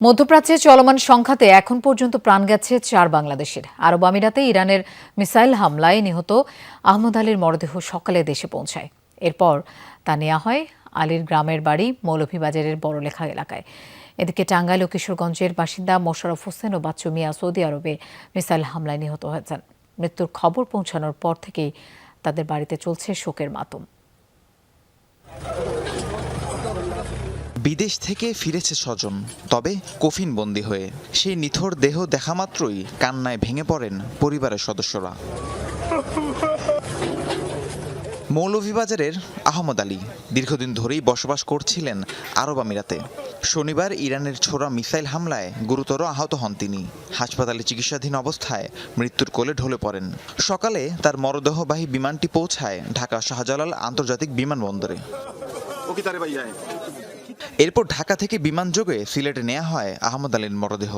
মধ্যপ্রাচ্যে চলমান সংঘাতে এখন পর্যন্ত প্রাণ গেছে 4 বাংলাদেশের। আরব আমিরাতে ইরানের মিসাইল হামলায় নিহত আহমদ আলীর মরদেহ সকালে দেশে পৌঁছায়। এরপর তা নেওয়া হয় আলীর গ্রামের বাড়ি মৌলভীবাজারের বড়লেখা এলাকায়। এদিকে টাঙ্গাইল ও কিশোরগঞ্জের বাসিন্দা মোশাররফ হোসেন ও বাচ্চু মিয়া সৌদি আরবে মিসাইল হামলায় নিহত হয়েছেন। মৃত্যুর খবর পৌঁছানোর পর থেকেই তাদের বাড়িতে চলছে শোকের মাতম। বিদেশ থেকে ফিরেছে স্বজন, তবে কফিনবন্দি হয়ে। সেই নিথর দেহ দেখা মাত্রই কান্নায় ভেঙে পড়েন পরিবারের সদস্যরা। মৌলভীবাজারের আহমদ আলী দীর্ঘদিন ধরেই বসবাস করছিলেন আরব আমিরাতে। শনিবার ইরানের ছোড়া মিসাইল হামলায় গুরুতর আহত হন তিনি। হাসপাতালে চিকিৎসাধীন অবস্থায় মৃত্যুর কোলে ঢলে পড়েন। সকালে তার মরদেহবাহী বিমানটি পৌঁছায় ঢাকা শাহজালাল আন্তর্জাতিক বিমানবন্দরে। এরপর ঢাকা থেকে বিমানযোগে সিলেটে নেওয়া হয় আহমদ আলীর মরদেহ।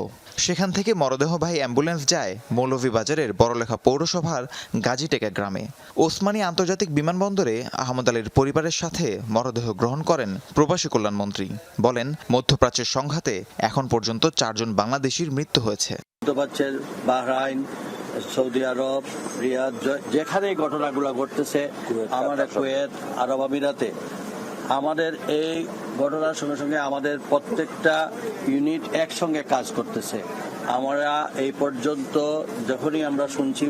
সেখান থেকে মরদেহবাহী অ্যাম্বুলেন্স যায় মৌলভীবাজারের বড়লেখা পৌরসভার গাজীটেকা গ্রামে। ওসমানী আন্তর্জাতিক বিমানবন্দরে আহমদ আলীর পরিবারের সাথে মরদেহ গ্রহণ করেন প্রবাসী কল্যাণমন্ত্রী। বলেন, মধ্যপ্রাচ্যের সংঘাতে এখন পর্যন্ত 4 জন বাংলাদেশির মৃত্যু হয়েছে। মধ্যপ্রাচ্যের বাহরাইন, সৌদি আরব, রিয়াদ, যেখানে ঘটনাগুলো ঘটতেছে, আমাদের কুয়েত, আরব আমিরাতে, আমাদের এই ঘটনার সঙ্গে সঙ্গে আমাদের প্রত্যেকটা ইউনিট একসঙ্গে কাজ করতেছে। আমরা এই পর্যন্ত যখনই আমরা শুনছি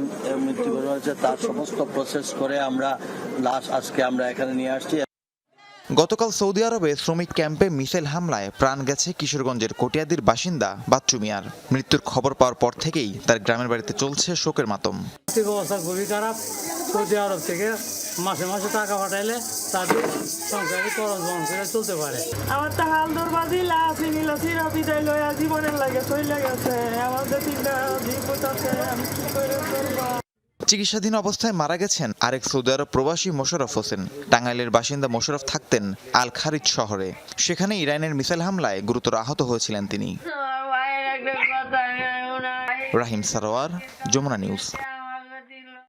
মৃত্যুবরণ হয়েছে, তার সমস্ত প্রসেস করে আমরা লাশ আজকে আমরা এখানে নিয়ে আসছি। গতকাল সৌদি আরবে শ্রমিক ক্যাম্পে মিসাইল হামলায় প্রাণ গেছে কিশোরগঞ্জের কটিয়াদির বাসিন্দা বাচ্চু মিয়ার। মৃত্যুর খবর পাওয়ার পর থেকেই তার গ্রামের বাড়িতে চলছে শোকের মাতম। আর্থিক অবস্থা খুবই খারাপ। সৌদি আরব থেকে মাসে মাসে টাকা পাঠাইলে তাদের সংসারে খরচ বহন করে চলতে পারে। আমার তো হাল দরবাজি লাসি মিলসি বিদায় লয়া জীবনের লাগে চলে গেছে। আমাদের তিনটা বিপদ আছে, আমি কি করে করবো। চিকিৎসাধীন অবস্থায় মারা গেছেন আরেক সৌদি আরব প্রবাসী মোশাররফ হোসেন। টাঙ্গাইলের বাসিন্দা মোশাররফ থাকতেন আল খারিজ শহরে। সেখানে ইরানের মিসাইল হামলায় গুরুতর আহত হয়েছিলেন তিনি। রাহিম সারোয়ার, যমুনা নিউজ।